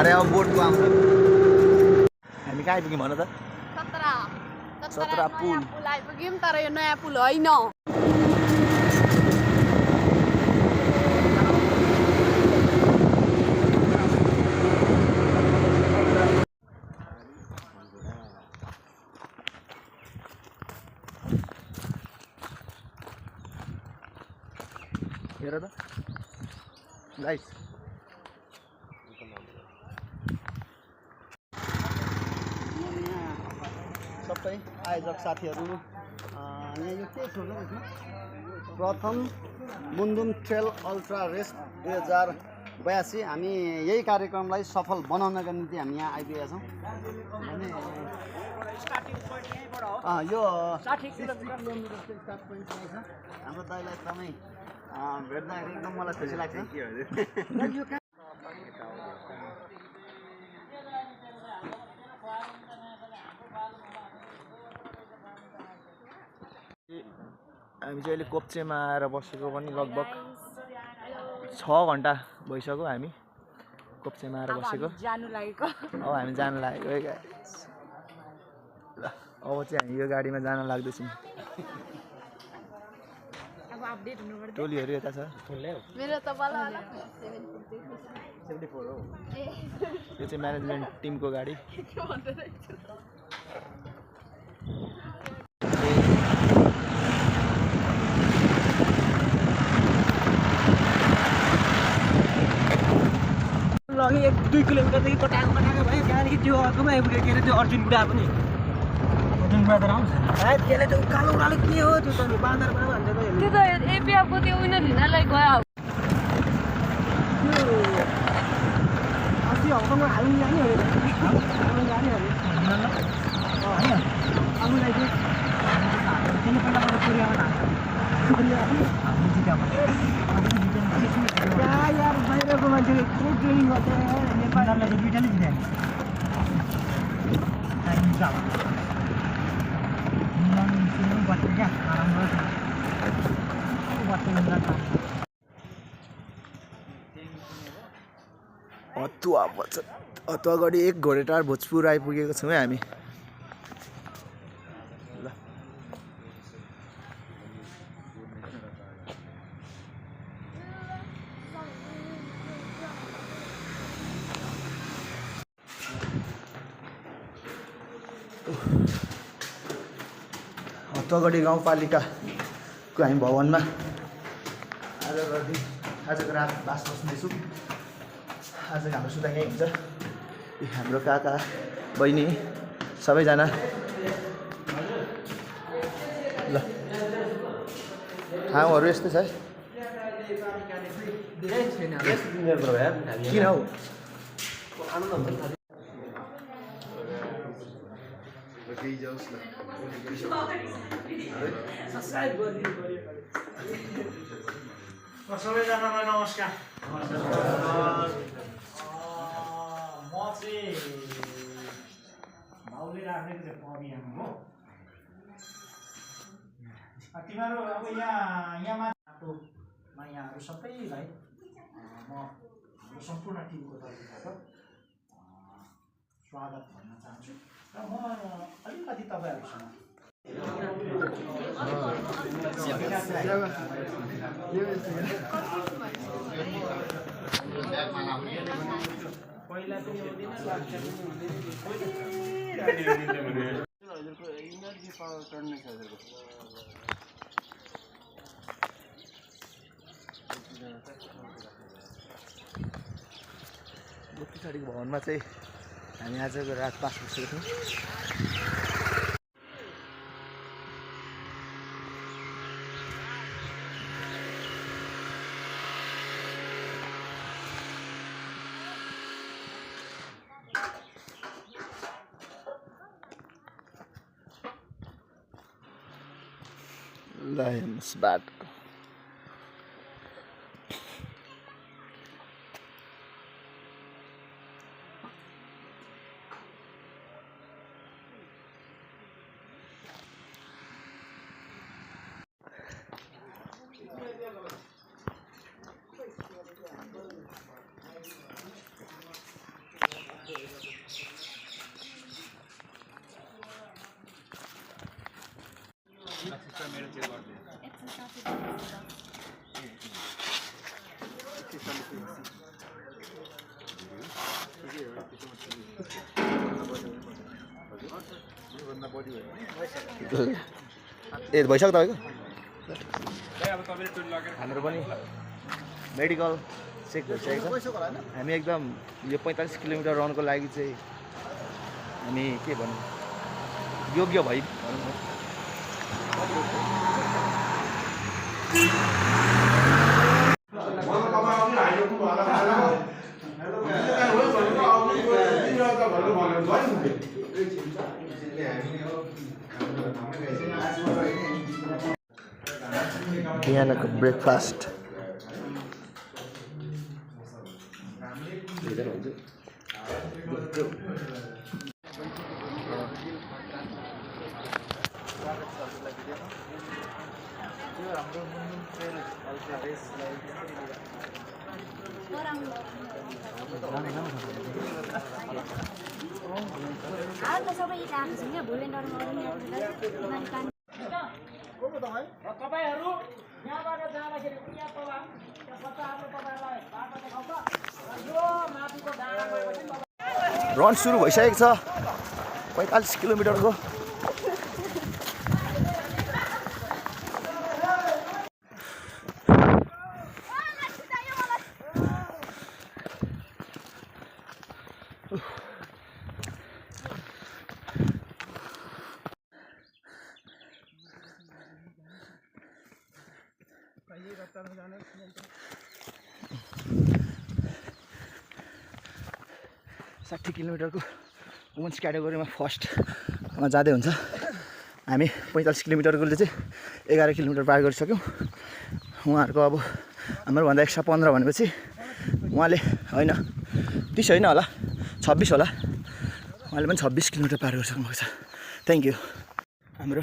अरे अब बोटको हाम्रो हामी कहाँ आइपुग्यौँ भन त 17 पुल आइपुग्यौँ तर यो नयाँ पुल होइन हेर त गाइस सबै आयोजक साथीहरू यहाँ यो के छ यसमा प्रथम मुन्दुम ट्रेल अल्ट्रा रेस 2082 हामी यही कार्यक्रमलाई सफल बनाउनका निम्ति हामी यहाँ आइपुगेका छौँ भने यो 60 किलोमिटर स्टार्ट पोइन्ट छ हाम्रो दाइलाई एकदमै भेट्दाखेरि एकदम मलाई खुसी लाग्छ हामी चाहिँ अहिले कोप्चेमा आएर बसेको पनि लगभग 6 घन्टा भइसक्यो हामी कोप्चेमा आएर बसेको अब हामी जानु लागेको है गाइस ल अब चाहिँ हामी यो गाडीमा जान लाग्दैछौँ टोलीहरू यता छ मेरो त बल्ल 74 हो यो चाहिँ म्यानेजमेन्ट टिमको गाडी लगी 1-2 किलोमिटरदेखि कटाएको भयो त्यहाँदेखि त्यो अर्कोमा आइपुग्यो के अरे त्यो अर्जुन बुढा पनि अर्जुन बुढा त आउँछ त्यसले त्यो कालो उडाले के हो त्यो त बाँदर भन्छ त्यो त एपिएफको त्यो उनीहरू लिनलाई गयो अस्ति हङकङमा हाल्नु जाने हो जाने अरे आफूलाई चाहिँ तिनी पहिलाबाट कोरियामा यार बाहिरको मान्छेले यत्रो ट्रेनिङ गर्छ नेपाललाई त दुईटाले जित्यो हतुवा गढी 1 घोडेटार भोजपुर आइपुगेको छौँ है हामी ल हतुवागढी गाउँपालिकाको हामी भवनमा आजको रात बास बस्नेछौँ आज हाम्रो सुता यहीँ हुन्छ हाम्रो काका बहिनी सबैजना ल ठाउँहरू यस्तै छ है किन हौ सबैजनालाई नमस्कार म चाहिँ भाउले राखेको चाहिँ अभियान हो तिमीहरू अब यहाँ बाटोमा यहाँहरू सबैलाई म हाम्रो सम्पूर्ण टिमको तर्फबाट स्वागत भन्न चाहन्छु र म अलिकति तपाईँहरूसँग पहिला पनि हुँदैन लाग्छ हजुरको इनर्जी पावर टर्ने छ हजुरको पछाडिको भवनमा चाहिँ हामी आजको रात पास बसेको थियौँ Lions bat. ए भइसक्यो तपाईँको हाम्रो पनि मेडिकल चेक भइसकेको छ हामी एकदम यो 45 किलोमिटर रनको लागि चाहिँ हामी के भनौँ योग्य भई भनौँ न बिहानको ब्रेकफास्ट रन सुरु भइसकेको छ 45 किलोमिटरको साठी किलोमिटरको वुमेन्स क्याटेगोरीमा फर्स्टमा जाँदै हुन्छ हामी 45 किलोमिटरकोले चाहिँ 11 किलोमिटर पार गरिसक्यौँ उहाँहरूको अब हाम्रोभन्दा एक्स्ट्रा 15 भनेपछि उहाँले होइन 30 होइन होला 26 होला उहाँले पनि 26 किलोमिटर पार गरिसक्नु भएको छ थ्याङ्क यू हाम्रो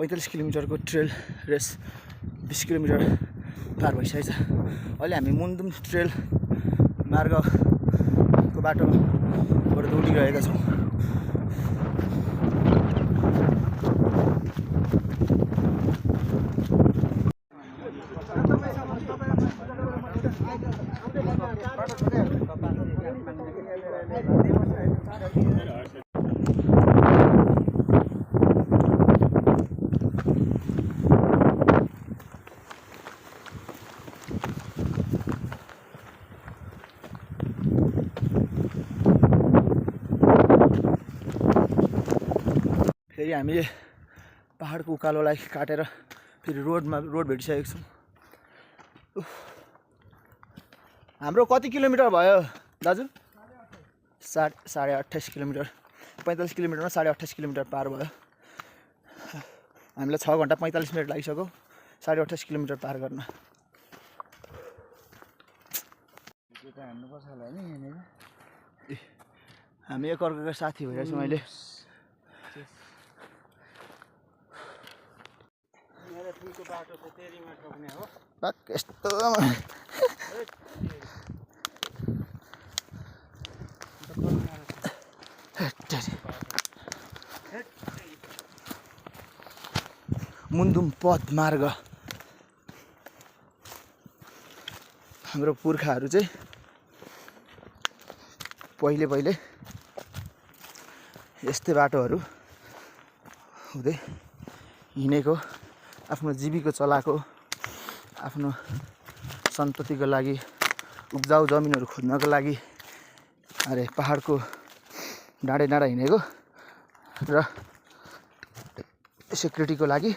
45 किलोमिटरको ट्रेल रेस 20 किलोमिटर पार भइसकेको छ अहिले हामी मुन्दुम ट्रेल मार्गको बाटोबाट दौडिरहेका छौँ फेरि हामीले पहाडको उकालोलाई काटेर फेरि रोड भेटिसकेको छौँ हाम्रो कति किलोमिटर भयो दाजु 28.5 किलोमिटर 45 किलोमिटरमा 28.5 किलोमिटर पार भयो हामीलाई 6 घन्टा 45 मिनट लागिसक्यो 28.5 किलोमिटर पार गर्न हामी एकअर्काको साथी भइरहेछौँ अहिले यस्तो मुन्दुम पथ मार्ग हाम्रो पुर्खाहरू चाहिँ पहिले यस्तै बाटोहरू हुँदै हिँडेको आफ्नो जीविका चलाएको आफ्नो सन्ततिको लागि उब्जाउ जमिनहरू खोज्नको लागि अरे पहाडको डाँडा हिँडेको र सेक्युरिटीको लागि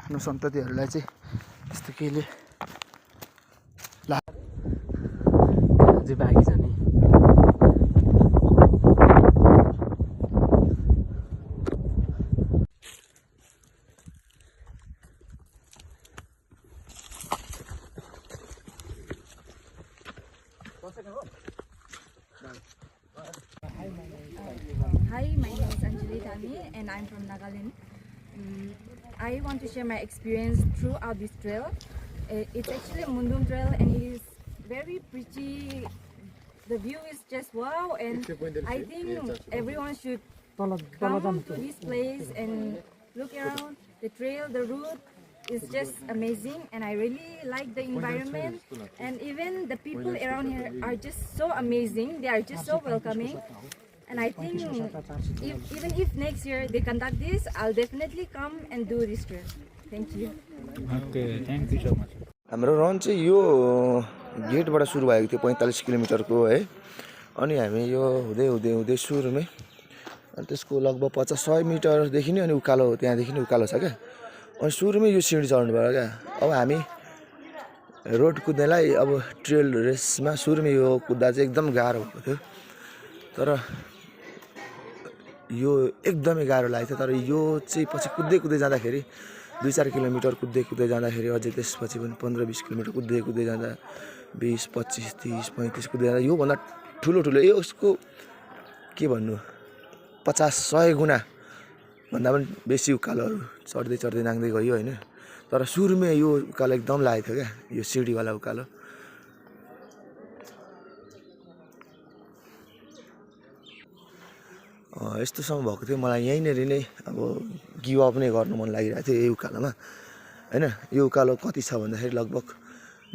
आफ्नो सन्ततिहरूलाई चाहिँ यस्तो केहीले भागी जाने Hi, my name is Anjali Dani and I'm from Nagaland. I want to share my experience throughout this trail. It's actually a Mundum trail and it is very pretty. The view is just wow, and I think everyone should come to this place and look around the trail, the route, is just amazing, and I really like the environment, and even the people around here are just so amazing. They are just so welcoming, and I think even if next year they conduct this, I'll definitely come and do this trail. Thank you. Okay, thank you so much. हाम्रो run चाहिँ यो गेटबाट सुरु भएको थियो 45 किलोमिटरको है। अनि हामी यो हुँदै हुँदै हुँदै सुरुमै अनि त्यसको लगभग 50-100 मिटरदेखि नै अनि उकालो त्यहाँदेखि नै उकालो छ क्या। अनि सुरुमै यो सिँढी चढ्नु पर्यो क्या। अब हामी रोड कुद्नेलाई अब ट्रेल रेसमा सुरुमै यो कुद्दा चाहिँ एकदम गाह्रो भएको थियो, तर यो एकदमै गाह्रो लागेको थियो। तर यो चाहिँ पछि कुद्दै कुद्दै जाँदाखेरि 2-4 किलोमिटर कुद्दै कुद्दै जाँदाखेरि अझै त्यसपछि पनि 15-20 किलोमिटर कुद्दै कुद्दै जाँदा 20, 25, 30, 35 कुद्दै जाँदा योभन्दा ठुलो यसको के भन्नु 50-100 गुणा भन्दा पनि बेसी उकालोहरू चढ्दै चढ्दै नाङ्दै गयो होइन। तर सुरुमै यो उकालो एकदम लागेको थियो क्या, यो सिँढीवाला उकालो। यस्तोसम्म भएको थियो मलाई यहीँनिर नै अब गिभअप नै गर्नु मन लागिरहेको थियो यही उकालोमा होइन। यो उकालो कति छ भन्दाखेरि लगभग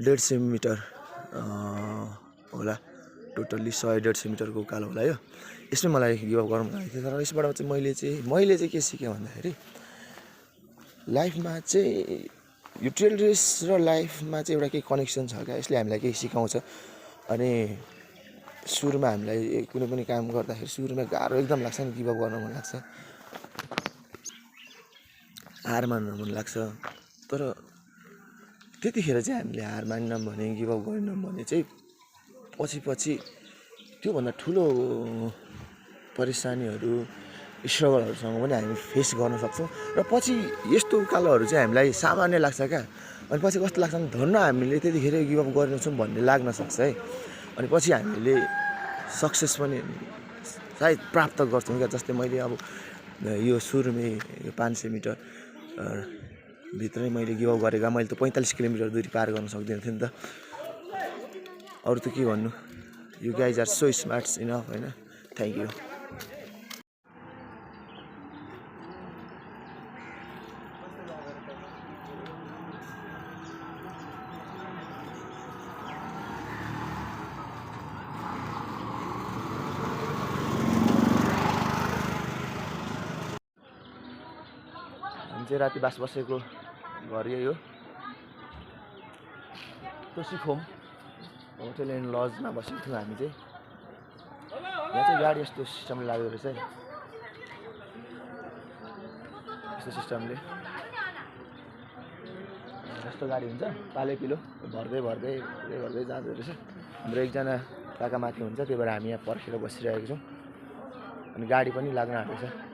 150 मिटर होला, टोटल्ली 100-150 मिटरको उकालो होला यो। यसमै मलाई गिभअप गर्नु लागेको थियो। तर यसबाट चाहिँ मैले चाहिँ के सिकेँ भन्दाखेरि लाइफमा चाहिँ यो ट्रेल रेस र लाइफमा चाहिँ एउटा केही कनेक्सन छ क्या। यसले हामीलाई केही सिकाउँछ। अनि सुरुमा हामीलाई कुनै पनि काम गर्दाखेरि सुरुमा गाह्रो एकदम लाग्छ नि, गिभअप गर्न मन लाग्छ, हार मान्न मन लाग्छ। तर त्यतिखेर चाहिँ हामीले हार मान्नौँ भने गिभअप गरेनौँ भने चाहिँ पछि त्योभन्दा ठुलो परेसानीहरू स्ट्रगलहरूसँग पनि हामी फेस गर्न सक्छौँ। र पछि यस्तो उकालोहरू चाहिँ हामीलाई सामान्य लाग्छ क्या। अनि पछि कस्तो लाग्छ भने धन्न हामीले त्यतिखेर गिभअप गरेनछौँ भन्ने लाग्न सक्छ है। अनि पछि हामीले सक्सेस पनि सायद प्राप्त गर्छौँ क्या। जस्तै मैले अब यो सुरुमै यो 500 मिटर भित्रै मैले गिभअप गरेका, मैले त 45 किलोमिटर दूरी पार गर्न सक्दिनँ थिएँ नि त। अरू त के भन्नु, you guys are so smart enough होइन। Thank you. चाहिँ राति बास बसेको घर यही हो, तोसीखोम होटल एन्ड लजमा बसेको थियौँ हामी चाहिँ। यहाँ चाहिँ गाडी यस्तो सिस्टमले लाग्दो रहेछ है, यस्तो सिस्टमले यस्तो गाडी हुन्छ पालै पिलो भर्दै भर्दै गर्दै जाँदो रहेछ। हाम्रो एकजना काका माथि हुन्छ, त्यही भएर हामी यहाँ पर्खेर बसिरहेको छौँ। अनि गाडी पनि लाग्न आँटेको छ।